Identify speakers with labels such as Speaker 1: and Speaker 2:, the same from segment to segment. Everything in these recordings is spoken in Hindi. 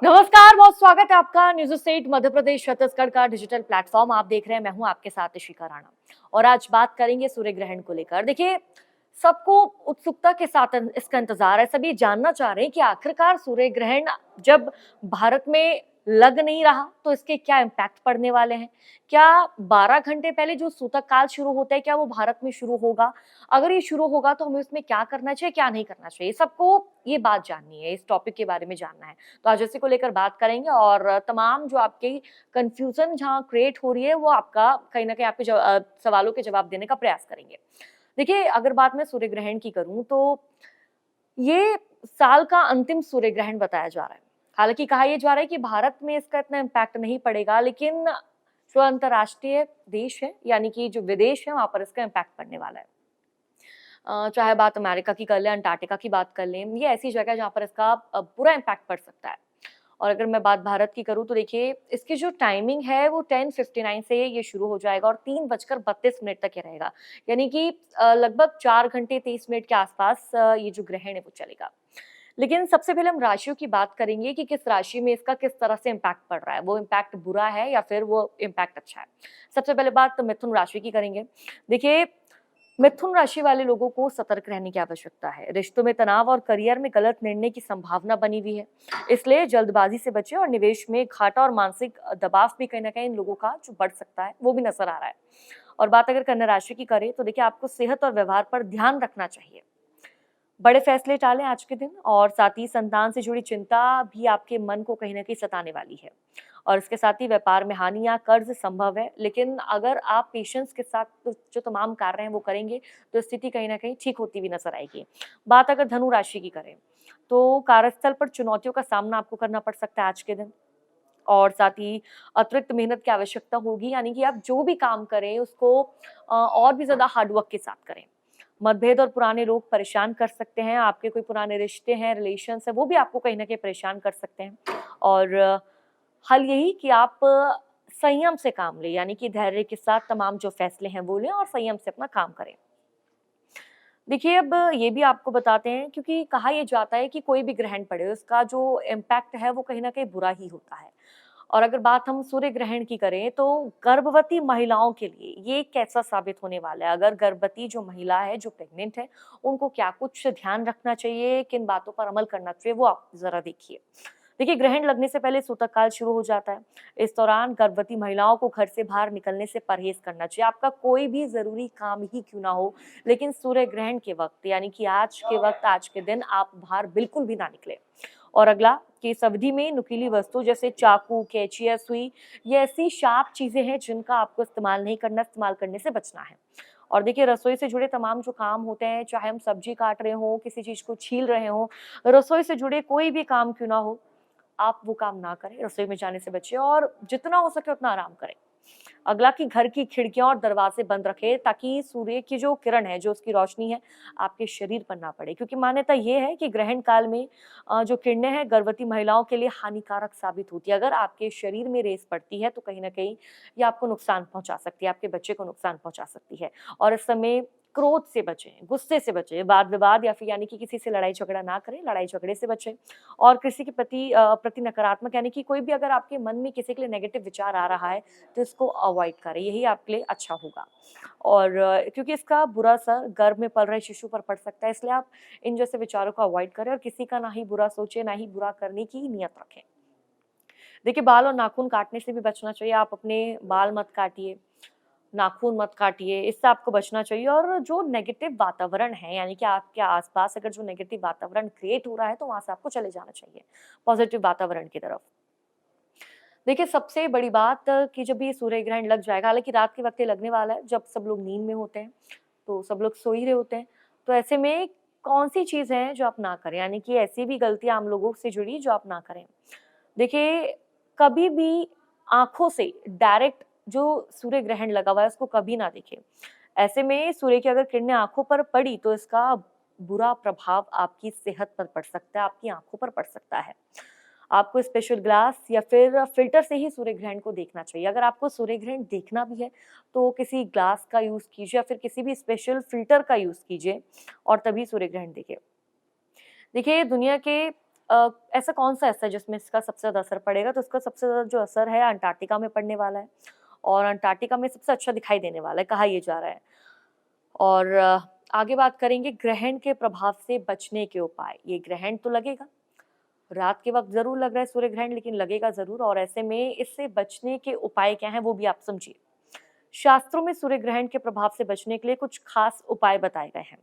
Speaker 1: नमस्कार, बहुत स्वागत है आपका न्यूज स्टेट मध्य प्रदेश छत्तीसगढ़ का डिजिटल प्लेटफॉर्म आप देख रहे हैं। मैं हूं आपके साथ इशिका राणा और आज बात करेंगे सूर्य ग्रहण को लेकर। देखिए, सबको उत्सुकता के साथ इसका इंतजार है। सभी जानना चाह रहे हैं कि आखिरकार सूर्य ग्रहण जब भारत में लग नहीं रहा तो इसके क्या इम्पैक्ट पड़ने वाले हैं। क्या 12 घंटे पहले जो सूतक काल शुरू होता है क्या वो भारत में शुरू होगा? अगर ये शुरू होगा तो हमें उसमें क्या करना चाहिए, क्या नहीं करना चाहिए? सबको ये बात जाननी है, इस टॉपिक के बारे में जानना है। तो आज इसी को लेकर बात करेंगे और तमाम जो आपकी कंफ्यूजन जहाँ क्रिएट हो रही है वो आपका कहीं न कहीं आपके सवालों के जवाब देने का प्रयास करेंगे। देखिए, अगर बात मैं सूर्य ग्रहण की करूँ तो ये साल का अंतिम सूर्य ग्रहण बताया जा रहा है। हालाँकि कहा ये जा रहा है कि भारत में इसका इतना इम्पैक्ट नहीं पड़ेगा, लेकिन जो अंतर्राष्ट्रीय देश है यानी कि जो विदेश है वहाँ पर इसका इम्पैक्ट पड़ने वाला है। चाहे बात अमेरिका की कर लें, अंटार्कटिका की बात कर लें, ये ऐसी जगह है जहाँ पर इसका बुरा इम्पैक्ट पड़ सकता है। और अगर मैं बात भारत की करूँ तो देखिए, इसकी जो टाइमिंग है वो 10:59 से ये शुरू हो जाएगा और 3:32 तक ये रहेगा। यानी कि लगभग 4 घंटे 30 मिनट के आसपास ये जो ग्रहण है वो चलेगा। लेकिन सबसे पहले हम राशियों की बात करेंगे कि किस राशि में इसका किस तरह से इम्पैक्ट पड़ रहा है। वो इम्पैक्ट बुरा है या फिर वो इम्पैक्ट अच्छा है। सबसे पहले बात तो मिथुन राशि की करेंगे। देखिए, मिथुन राशि वाले लोगों को सतर्क रहने की आवश्यकता है। रिश्तों में तनाव और करियर में गलत निर्णय की संभावना बनी हुई है। इसलिए जल्दबाजी से बचें और निवेश में घाटा और मानसिक दबाव भी कहीं न कहीं इन लोगों का जो बढ़ सकता है, वो भी नज़र आ रहा है। और बात अगर कन्या राशि की करें तो देखिए, आपको सेहत और व्यवहार पर ध्यान रखना चाहिए। बड़े फैसले टालें आज के दिन और साथ ही संतान से जुड़ी चिंता भी आपके मन को कहीं न कहीं सताने वाली है। और इसके साथ ही व्यापार में हानि या कर्ज संभव है, लेकिन अगर आप पेशेंस के साथ जो तमाम कार्य हैं वो करेंगे, तो स्थिति कहीं न कहीं ठीक होती हुई नज़र आएगी। बात अगर धनु राशि की करें, तो कार्यस्थल पर चुनौतियों का सामना आपको करना पड़ सकता है आज के दिन और साथ ही अतिरिक्त मेहनत की आवश्यकता होगी, यानी कि आप जो भी काम करें उसको और भी ज़्यादा हार्ड वर्क के साथ करें। मतभेद और पुराने लोग परेशान कर सकते हैं, आपके कोई पुराने रिश्ते हैं, रिलेशंस हैं, वो भी आपको कहीं न कहीं परेशान कर सकते हैं। और हल यही कि आप संयम से काम लें, यानी कि धैर्य के साथ तमाम जो फैसले हैं वो लें और संयम से अपना काम करें। देखिए, अब ये भी आपको बताते हैं क्योंकि कहा ये जाता है कि कोई भी ग्रहण पड़े, उसका जो इम्पैक्ट है वो कहीं न कहीं बुरा ही होता है। और अगर बात हम सूर्य ग्रहण की करें तो गर्भवती महिलाओं के लिए ये कैसा साबित होने वाला है। अगर गर्भवती जो महिला है, जो प्रेग्नेंट है, उनको क्या कुछ ध्यान रखना चाहिए, किन बातों पर अमल करना चाहिए, वो आप ज़रा देखिए। देखिए, ग्रहण लगने से पहले सूतक काल शुरू हो जाता है। इस दौरान गर्भवती महिलाओं को घर से बाहर निकलने से परहेज करना चाहिए। आपका कोई भी ज़रूरी काम ही क्यों ना हो, लेकिन सूर्य ग्रहण के वक़्त यानी कि आज के वक़्त, आज के दिन आप बाहर बिल्कुल भी ना निकलें। और अगला कि इस अवधि में नुकीली वस्तु जैसे चाकू, कैंची या सुई, ये ऐसी शार्प चीज़ें हैं जिनका आपको इस्तेमाल नहीं करना, इस्तेमाल करने से बचना है। और देखिए, रसोई से जुड़े तमाम जो काम होते हैं, चाहे हम सब्जी काट रहे हों, किसी चीज़ को छील रहे हों, रसोई से जुड़े कोई भी काम क्यों ना हो, आप वो काम ना करें, रसोई में जाने से बचिए और जितना हो सके उतना आराम करें। अगला कि घर की खिड़कियाँ और दरवाजे बंद रखें ताकि सूर्य की जो किरण है, जो उसकी रोशनी है, आपके शरीर पर ना पड़े। क्योंकि मान्यता ये है कि ग्रहण काल में जो किरणें हैं गर्भवती महिलाओं के लिए हानिकारक साबित होती है। अगर आपके शरीर में रेज़ पड़ती है तो कहीं न कहीं ये आपको नुकसान पहुँचा सकती है, आपके बच्चे को नुकसान पहुँचा सकती है। और इस समय क्रोध से बचें, गुस्से से बचें, वाद-विवाद या फिर यानी कि किसी से लड़ाई-झगड़ा ना करें, लड़ाई-झगड़े से बचें। और किसी के प्रति नकारात्मक यानी कि कोई भी अगर आपके मन में किसी के लिए नेगेटिव विचार आ रहा है, तो इसको अवॉइड करें, यही आपके लिए अच्छा होगा। और क्योंकि इसका बुरा असर गर्भ में पल रहे शिशु पर पड़ सकता है, इसलिए आप इन जैसे विचारों को अवॉइड करें और किसी का ना ही बुरा सोचें, ना ही बुरा करने की नियत रखें। देखिए, बाल और नाखून काटने से भी बचना चाहिए, आप अपने बाल मत काटिए, नाखून मत काटिए, इससे आपको बचना चाहिए। और जो नेगेटिव वातावरण है, यानी कि आपके आस-पास अगर जो नेगेटिव वातावरण क्रिएट हो रहा है, तो वहाँ से आपको चले जाना चाहिए, पॉज़िटिव वातावरण की तरफ। देखिए, सबसे बड़ी बात कि जब ये सूर्य ग्रहण लग जाएगा, हालाँकि रात के वक़्त ये लगने वाला है, जब सब लोग नींद में होते हैं, तो सब लोग सो ही रहे होते हैं। तो ऐसे में कौन-सी चीज़ है जो आप ना करें? यानी कि ऐसी भी गलतियाँ आम लोगों से जुड़ी जो आप ना करें। देखिए, कभी भी आँखों से डायरेक्ट जो सूर्य ग्रहण लगा हुआ है, उसको कभी ना देखें। ऐसे में सूर्य की अगर किरणें आँखों पर पड़ी, तो इसका बुरा प्रभाव आपकी सेहत पर पड़ सकता है, आपकी आँखों पर पड़ सकता है। आपको स्पेशल ग्लास या फिर फ़िल्टर से ही सूर्य ग्रहण को देखना चाहिए। अगर आपको सूर्य ग्रहण देखना भी है, तो किसी ग्लास का यूज़ कीजिए या फिर किसी भी स्पेशल फ़िल्टर का यूज़ कीजिए और तभी सूर्य ग्रहण देखें। देखिए, दुनिया के ऐसा कौन-सा हिस्सा है जिसमें इसका सबसे ज़्यादा असर पड़ेगा? तो इसका सबसे ज़्यादा जो असर है अंटार्कटिका में पड़ने वाला है और अंटार्कटिका में सबसे अच्छा दिखाई देने वाला है, कहा ये जा रहा है। और आगे बात करेंगे ग्रहण के प्रभाव से बचने के उपाय। ये ग्रहण तो लगेगा, रात के वक़्त ज़रूर लग रहा है सूर्य ग्रहण, लेकिन लगेगा ज़रूर और ऐसे में इससे बचने के उपाय क्या हैं, वो भी आप समझिए। शास्त्रों में सूर्य ग्रहण के प्रभाव से बचने के लिए कुछ खास उपाय बताए गए हैं।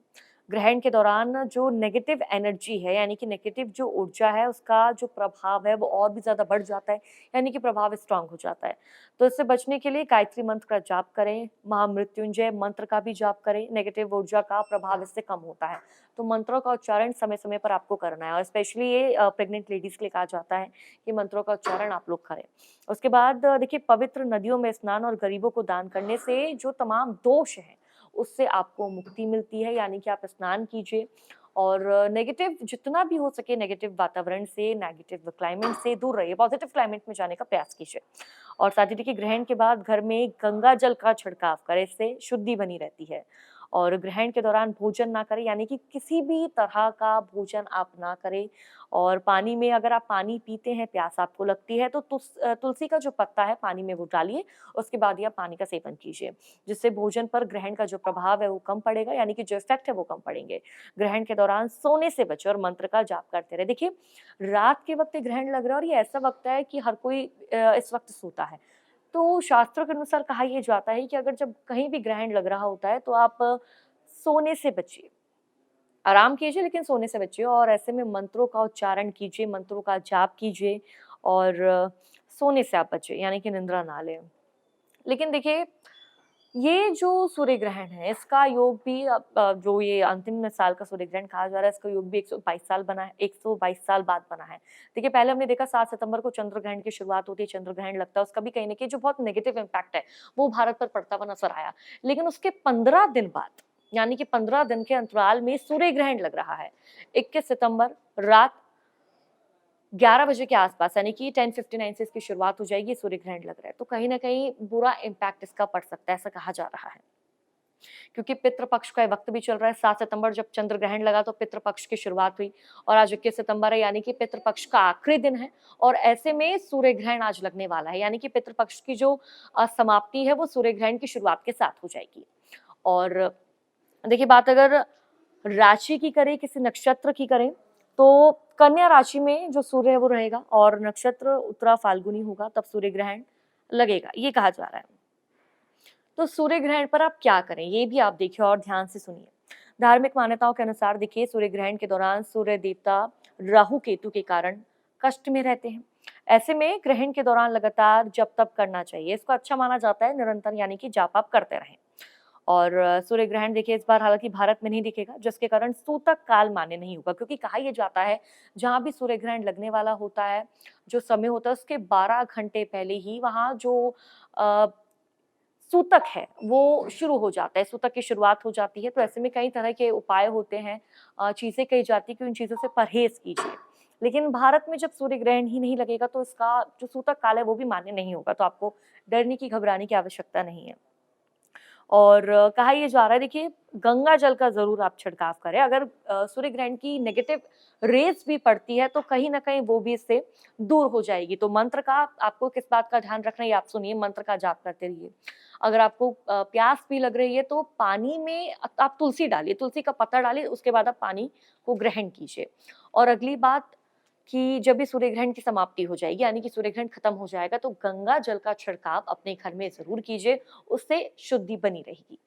Speaker 1: ग्रहण के दौरान जो नेगेटिव एनर्जी है, यानी कि नेगेटिव जो ऊर्जा है, उसका जो प्रभाव है वो और भी ज़्यादा बढ़ जाता है, यानी कि प्रभाव स्ट्रॉन्ग हो जाता है। तो इससे बचने के लिए गायत्री मंत्र का जाप करें, महामृत्युंजय मंत्र का भी जाप करें, नेगेटिव ऊर्जा का प्रभाव इससे कम होता है। तो मंत्रों का उच्चारण समय-समय पर आपको करना है और स्पेशली ये प्रेग्नेंट लेडीज़ के लिए कहा जाता है कि मंत्रों का उच्चारण आप लोग करें। उसके बाद देखिए पवित्र नदियों में स्नान और गरीबों को दान करने से जो तमाम दोष हैं, उससे आपको मुक्ति मिलती है, यानी कि आप स्नान कीजिए और नेगेटिव जितना भी हो सके नेगेटिव वातावरण से, नेगेटिव क्लाइमेट से दूर रहिए, पॉजिटिव क्लाइमेट में जाने का प्रयास कीजिए। और साथ ही देखिए ग्रहण के बाद घर में गंगा जल का छिड़काव करें, इससे शुद्धि बनी रहती है। और ग्रहण के दौरान भोजन ना करें, यानी कि किसी भी तरह का भोजन आप ना करें और पानी में अगर आप पानी पीते हैं, प्यास आपको लगती है तो तुलसी का जो पत्ता है पानी में वो डालिए, उसके बाद ही आप पानी का सेवन कीजिए। जिससे भोजन पर ग्रहण का जो प्रभाव है वो कम पड़ेगा, यानी कि जो इफ़ेक्ट है वो कम पड़ेंगे। ग्रहण के दौरान सोने से बचें और मंत्र का जाप करते रहें। देखिए, रात के वक़्त ग्रहण लग रहा है और ये ऐसा वक़्त है कि हर कोई इस वक़्त सोता है। तो शास्त्रों के अनुसार कहा ये जाता है कि अगर जब कहीं भी ग्रहण लग रहा होता है तो आप सोने से बचिए। आराम कीजिए लेकिन सोने से बचिए और ऐसे में मंत्रों का उच्चारण कीजिए, मंत्रों का जाप कीजिए और सोने से आप बचिए, यानी कि निंद्रा ना लें। लेकिन देखिए, ये जो सूर्य ग्रहण है, इसका योग भी जो ये अंतिम साल का सूर्य ग्रहण कहा जा रहा है, इसका योग भी 122 साल बना है, 122 साल बाद बना है। देखिए, पहले हमने देखा 7 सितंबर को चंद्र ग्रहण की शुरुआत होती है, चंद्र ग्रहण लगता है, उसका भी कहीं न कहीं जो बहुत नेगेटिव इम्पैक्ट है, वो भारत पर पड़ता हुआ नज़र आया। लेकिन उसके 15 दिन बाद, यानी कि 15 दिन के अंतराल में सूर्य ग्रहण लग रहा है। 21 सितंबर रात 11 बजे के आसपास, यानी कि 10:59 से इसकी शुरुआत हो जाएगी, सूर्य ग्रहण लग रहा है। तो कहीं न कहीं बुरा इम्पैक्ट इसका पड़ सकता है, ऐसा कहा जा रहा है। क्योंकि पितृ पक्ष का वक़्त भी चल रहा है, 7 सितंबर जब चंद्र ग्रहण लगा तो पितृ पक्ष की शुरुआत हुई और आज 21 सितंबर है, यानी कि पितृ पक्ष का आखिरी दिन है और ऐसे में सूर्य ग्रहण आज लगने वाला है, यानी कि पितृ पक्ष की जो समाप्ति है वो सूर्य ग्रहण की शुरुआत के साथ हो जाएगी। और देखिए बात अगर राशि की करें, किसी नक्षत्र की करें, तो कन्या राशि में जो सूर्य है वो रहेगा और नक्षत्र उत्तरा फाल्गुनी होगा, तब सूर्य ग्रहण लगेगा, ये कहा जा रहा है। तो सूर्य ग्रहण पर आप क्या करें, ये भी आप देखिए और ध्यान से सुनिए। धार्मिक मान्यताओं के अनुसार देखिए सूर्य ग्रहण के दौरान सूर्य देवता राहु केतु के कारण कष्ट में रहते हैं। ऐसे में ग्रहण के दौरान लगातार जप तप करना चाहिए, इसको अच्छा माना जाता है, निरंतर यानी कि जाप आप करते रहें। और सूर्य ग्रहण देखिए इस बार हालांकि भारत में नहीं दिखेगा, जिसके कारण सूतक काल मान्य नहीं होगा, क्योंकि कहा यह जाता है जहां भी सूर्य ग्रहण लगने वाला होता है, जो समय होता है उसके 12 घंटे पहले ही वहां जो अ, सूतक है वो शुरू हो जाता है, सूतक की शुरुआत हो जाती है। तो ऐसे में कई तरह के उपाय होते हैं, चीजें कही जाती है कि उन चीजों से परहेज कीजिए। लेकिन भारत में जब सूर्य ग्रहण ही नहीं लगेगा तो इसका जो सूतक काल है वो भी मान्य नहीं होगा, तो आपको डरने की घबराने की आवश्यकता नहीं है। और कहा ये जा रहा है देखिए, गंगा जल का ज़रूर आप छिड़काव करें। अगर सूर्य ग्रहण की नेगेटिव रेज़ भी पड़ती है तो कहीं न कहीं वो भी इससे दूर हो जाएगी। तो मंत्र का आपको किस बात का ध्यान रखना है, ये आप सुनिए, मंत्र का जाप करते रहिए। अगर आपको प्यास भी लग रही है तो पानी में आप तुलसी डालिए, तुलसी का पत्ता डालिए, उसके बाद आप पानी को ग्रहण कीजिए। और अगली बात कि जब भी सूर्य ग्रहण की समाप्ति हो जाएगी, यानी कि सूर्य ग्रहण खत्म हो जाएगा, तो गंगा जल का छिड़काव अपने घर में ज़रूर कीजिए, उससे शुद्धि बनी रहेगी।